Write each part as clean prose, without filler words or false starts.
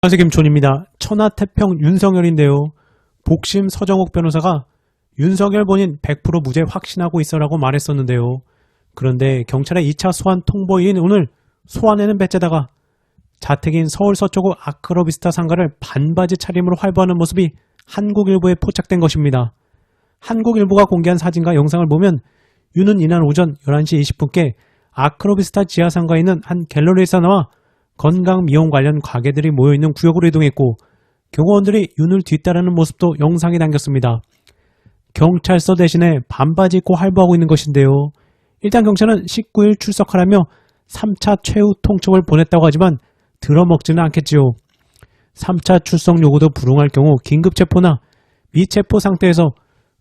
안녕하세요, 김촌입니다. 천하태평 윤석열인데요. 복심 서정욱 변호사가 윤석열 본인 100% 무죄 확신하고 있어라고 말했었는데요. 그런데 경찰의 2차 소환 통보인 오늘 소환에는 배째다가 자택인 서울 서초구 아크로비스타 상가를 반바지 차림으로 활보하는 모습이 한국일보에 포착된 것입니다. 한국일보가 공개한 사진과 영상을 보면 윤은 이날 오전 11시 20분께 아크로비스타 지하상가에 있는 한 갤러리에서 나와 건강 미용 관련 가게들이 모여있는 구역으로 이동했고 경호원들이 윤을 뒤따르는 모습도 영상에 담겼습니다. 경찰서 대신에 반바지 입고 활보하고 있는 것인데요. 일단 경찰은 19일 출석하라며 3차 최후 통첩을 보냈다고 하지만 들어먹지는 않겠지요. 3차 출석 요구도 불응할 경우 긴급체포나 미체포 상태에서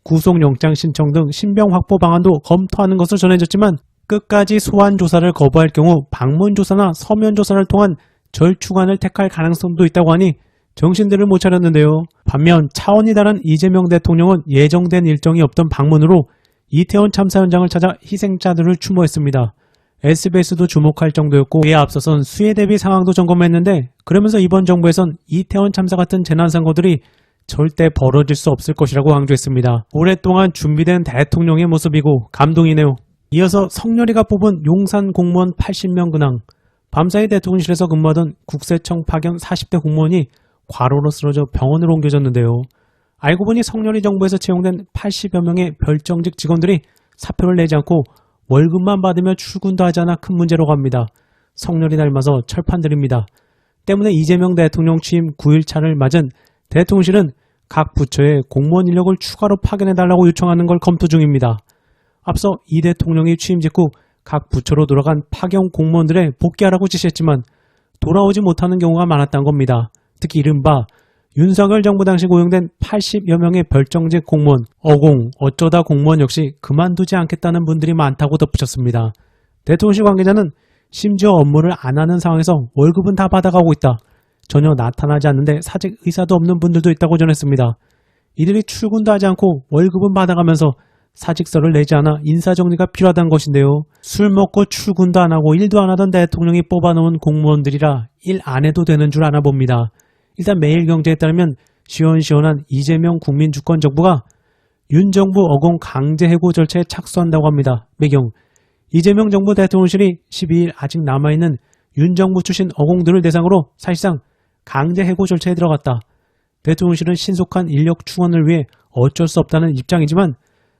구속영장 신청 등 신병 확보 방안도 검토하는 것으로 전해졌지만 끝까지 소환 조사를 거부할 경우 방문 조사나 서면 조사를 통한 절충안을 택할 가능성도 있다고 하니 정신들을 못 차렸는데요. 반면 차원이 다른 이재명 대통령은 예정된 일정이 없던 방문으로 이태원 참사 현장을 찾아 희생자들을 추모했습니다. SBS도 주목할 정도였고 이에 앞서선 수해 대비 상황도 점검했는데 그러면서 이번 정부에선 이태원 참사 같은 재난사고들이 절대 벌어질 수 없을 것이라고 강조했습니다. 오랫동안 준비된 대통령의 모습이고 감동이네요. 이어서 성렬이가 뽑은 용산 공무원 80명 근황. 밤사이 대통령실에서 근무하던 국세청 파견 40대 공무원이 과로로 쓰러져 병원으로 옮겨졌는데요. 알고 보니 성렬이 정부에서 채용된 80여 명의 별정직 직원들이 사표를 내지 않고 월급만 받으며 출근도 하지 않아 큰 문제라고 합니다. 성렬이 닮아서 철판들입니다. 때문에 이재명 대통령 취임 9일차를 맞은 대통령실은 각 부처에 공무원 인력을 추가로 파견해달라고 요청하는 걸 검토 중입니다. 앞서 이 대통령이 취임 직후 각 부처로 돌아간 파견 공무원들에 복귀하라고 지시했지만 돌아오지 못하는 경우가 많았다는 겁니다. 특히 이른바 윤석열 정부 당시 고용된 80여 명의 별정직 공무원, 어공, 어쩌다 공무원 역시 그만두지 않겠다는 분들이 많다고 덧붙였습니다. 대통령실 관계자는 심지어 업무를 안 하는 상황에서 월급은 다 받아가고 있다. 전혀 나타나지 않는데 사직 의사도 없는 분들도 있다고 전했습니다. 이들이 출근도 하지 않고 월급은 받아가면서 사직서를 내지 않아 인사정리가 필요하다는 것인데요. 술 먹고 출근도 안 하고 일도 안 하던 대통령이 뽑아놓은 공무원들이라 일 안 해도 되는 줄 아나 봅니다. 일단 매일경제에 따르면 시원시원한 이재명 국민주권정부가 윤 정부 어공 강제 해고 절차에 착수한다고 합니다. 배경 이재명 정부 대통령실이 12일 아직 남아있는 윤 정부 출신 어공들을 대상으로 사실상 강제 해고 절차에 들어갔다. 대통령실은 신속한 인력 충원을 위해 어쩔 수 없다는 입장이지만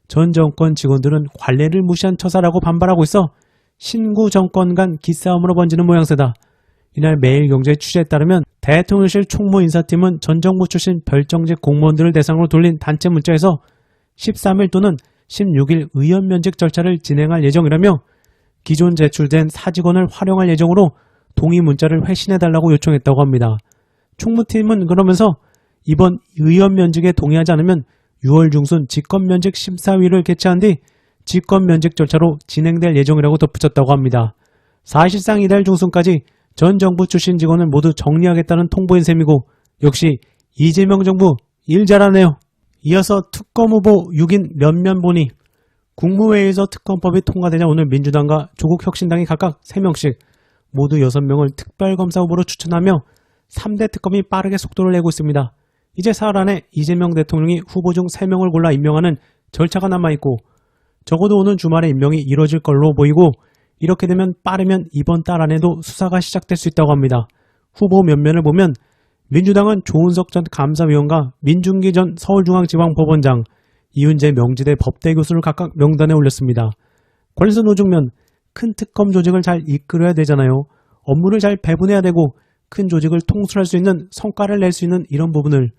전 정권 직원들은 관례를 무시한 처사라고 반발하고 있어 신구 정권 간 기싸움으로 번지는 모양새다. 이날 매일경제 취재에 따르면 대통령실 총무 인사팀은 전 정부 출신 별정직 공무원들을 대상으로 돌린 단체 문자에서 13일 또는 16일 의원 면직 절차를 진행할 예정이라며 기존 제출된 사직원을 활용할 예정으로 동의 문자를 회신해달라고 요청했다고 합니다. 총무팀은 그러면서 이번 의원 면직에 동의하지 않으면 6월 중순 직권면직 심사위를 개최한 뒤 직권면직 절차로 진행될 예정이라고 덧붙였다고 합니다. 사실상 이달 중순까지 전 정부 출신 직원을 모두 정리하겠다는 통보인 셈이고 역시 이재명 정부 일 잘하네요. 이어서 특검 후보 6인 면면 보니 국무회의에서 특검법이 통과되자 오늘 민주당과 조국혁신당이 각각 3명씩 모두 6명을 특별검사 후보로 추천하며 3대 특검이 빠르게 속도를 내고 있습니다. 이제 사흘 안에 이재명 대통령이 후보 중 3명을 골라 임명하는 절차가 남아있고 적어도 오는 주말에 임명이 이뤄질 걸로 보이고 이렇게 되면 빠르면 이번 달 안에도 수사가 시작될 수 있다고 합니다. 후보 면면을 보면 민주당은 조은석 전 감사위원과 민중기 전 서울중앙지방법원장, 이윤재 명지대 법대 교수를 각각 명단에 올렸습니다. 관련해서 노중면 큰 특검 조직을 잘 이끌어야 되잖아요. 업무를 잘 배분해야 되고 큰 조직을 통솔할 수 있는 성과를 낼 수 있는 이런 부분을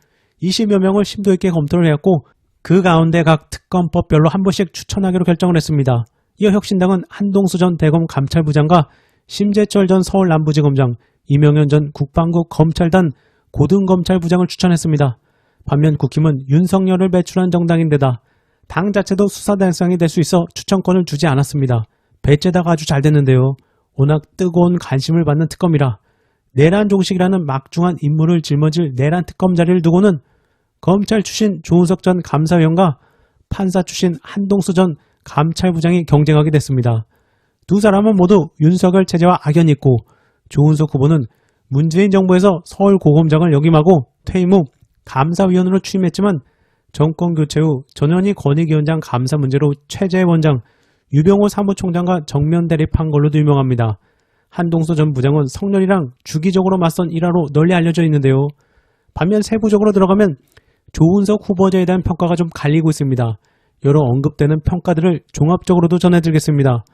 20여 명을 심도 있게 검토를 해왔고 그 가운데 각 특검법별로 한 분씩 추천하기로 결정을 했습니다. 이어 혁신당은 한동수 전 대검 감찰부장과 심재철 전 서울남부지검장, 이명현 전 국방부 검찰단 고등검찰부장을 추천했습니다. 반면 국힘은 윤석열을 배출한 정당인데다 당 자체도 수사 대상이 될 수 있어 추천권을 주지 않았습니다. 배째다가 아주 잘 됐는데요. 워낙 뜨거운 관심을 받는 특검이라 내란 종식이라는 막중한 임무를 짊어질 내란 특검 자리를 두고는 검찰 출신 조은석 전 감사위원과 판사 출신 한동수 전 감찰부장이 경쟁하게 됐습니다. 두 사람은 모두 윤석열 체제와 악연이 있고 조은석 후보는 문재인 정부에서 서울고검장을 역임하고 퇴임 후 감사위원으로 취임했지만 정권 교체 후 전현희 권익위원장 감사 문제로 최재 원장, 유병호 사무총장과 정면 대립한 걸로도 유명합니다. 한동수 전 부장은 성렬이랑 주기적으로 맞선 일화로 널리 알려져 있는데요. 반면 세부적으로 들어가면 조은석 후보자에 대한 평가가 좀 갈리고 있습니다. 여러 언급되는 평가들을 종합적으로도 전해드리겠습니다.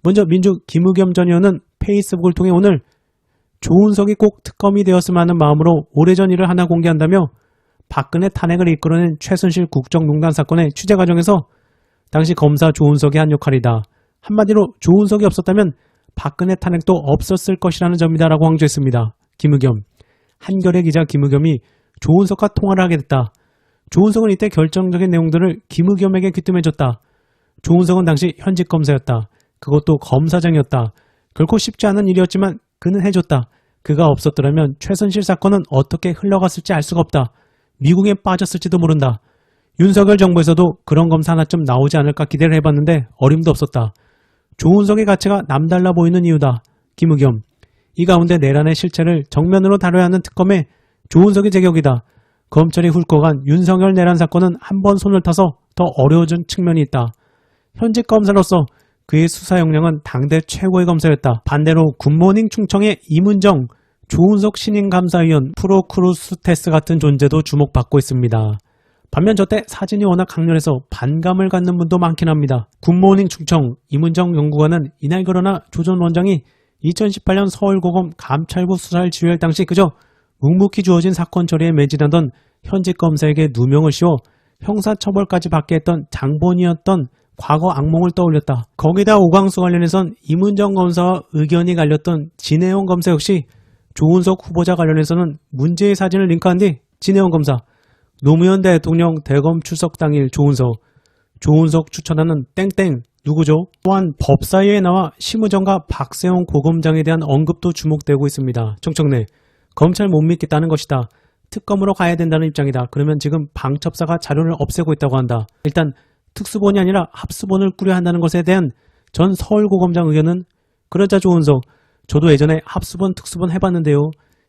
먼저 민주 김의겸 전 의원은 페이스북을 통해 오늘 조은석이 꼭 특검이 되었으면 하는 마음으로 오래전 일을 하나 공개한다며 박근혜 탄핵을 이끌어낸 최순실 국정농단 사건의 취재 과정에서 당시 검사 조은석이 한 역할이다. 한마디로 조은석이 없었다면 박근혜 탄핵도 없었을 것이라는 점이다라고 강조했습니다. 김의겸. 한겨레 기자 김의겸이 조은석과 통화를 하게 됐다. 조은석은 이때 결정적인 내용들을 김의겸에게 귀뜸해줬다. 조은석은 당시 현직 검사였다. 그것도 검사장이었다. 결코 쉽지 않은 일이었지만 그는 해줬다. 그가 없었더라면 최순실 사건은 어떻게 흘러갔을지 알 수가 없다. 미국에 빠졌을지도 모른다. 윤석열 정부에서도 그런 검사 하나쯤 나오지 않을까 기대를 해봤는데 어림도 없었다. 조은석의 가치가 남달라 보이는 이유다. 김의겸. 이 가운데 내란의 실체를 정면으로 다뤄야 하는 특검에 조은석이 제격이다. 검찰이 훑고간 윤석열 내란 사건은 한 번 손을 타서 더 어려워진 측면이 있다. 현직 검사로서 그의 수사 역량은 당대 최고의 검사였다. 반대로 굿모닝 충청의 이문정, 조은석 신임감사위원, 프로크루스테스 같은 존재도 주목받고 있습니다. 반면 저때 사진이 워낙 강렬해서 반감을 갖는 분도 많긴 합니다. 굿모닝 충청, 이문정 연구관은 이날 그러나 조 전 원장이 2018년 서울고검 감찰부 수사를 지휘할 당시 그저 묵묵히 주어진 사건 처리에 매진하던 현직 검사에게 누명을 씌워 형사처벌까지 받게 했던 장본이었던 과거 악몽을 떠올렸다. 거기다 오광수 관련해선 이문정 검사와 의견이 갈렸던 진해원 검사 역시 조은석 후보자 관련해서는 문제의 사진을 링크한 뒤 진해원 검사, 노무현 대통령 대검 출석 당일 조은석 추천하는 땡땡 누구죠? 또한 법사위에 나와 심우정과 박세홍 고검장에 대한 언급도 주목되고 있습니다. 청청래, 검찰 못 믿겠다는 것이다. 특검으로 가야 된다는 입장이다. 그러면 지금 방첩사가 자료를 없애고 있다고 한다. 일단 특수본이 아니라 합수본을 꾸려야 한다는 것에 대한 전 서울고검장 의견은 그러자 조은석, 저도 예전에 합수본 특수본 해봤는데요.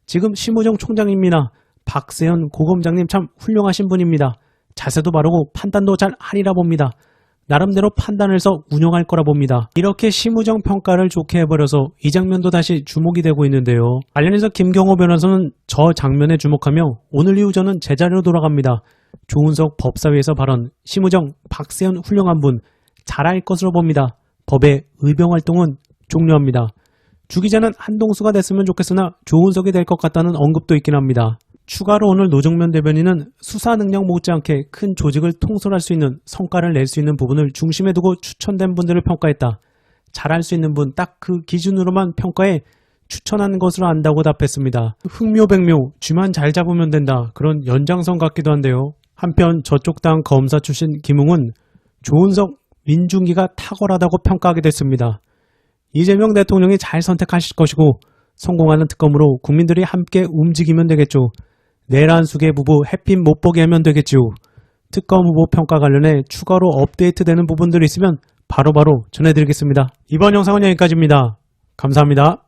지금 심우정 총장입니다. 박세현 고검장님 참 훌륭하신 분입니다. 자세도 바르고 판단도 잘 하리라 봅니다. 나름대로 판단을 해서 운영할 거라 봅니다. 이렇게 심우정 평가를 좋게 해버려서 이 장면도 다시 주목이 되고 있는데요. 관련해서 김경호 변호사는 저 장면에 주목하며 오늘 이후 저는 제자리로 돌아갑니다. 조은석 법사위에서 발언, 심우정, 박세현 훌륭한 분, 잘할 것으로 봅니다. 법의 의병활동은 종료합니다. 주 기자는 한동수가 됐으면 좋겠으나 조은석이 될 것 같다는 언급도 있긴 합니다. 추가로 오늘 노정면 대변인은 수사 능력 못지않게 큰 조직을 통솔할 수 있는 성과를 낼 수 있는 부분을 중심에 두고 추천된 분들을 평가했다. 잘할 수 있는 분 딱 그 기준으로만 평가해 추천한 것으로 안다고 답했습니다. 흥묘백묘, 쥐만 잘 잡으면 된다. 그런 연장선 같기도 한데요. 한편 저쪽 당 검사 출신 김웅은 조은석 민중기가 탁월하다고 평가하게 됐습니다. 이재명 대통령이 잘 선택하실 것이고 성공하는 특검으로 국민들이 함께 움직이면 되겠죠. 내란 수계 부부 해핀 못 보게 하면 되겠지요. 특검 후보 평가 관련해 추가로 업데이트되는 부분들이 있으면 바로바로 전해드리겠습니다. 이번 영상은 여기까지입니다. 감사합니다.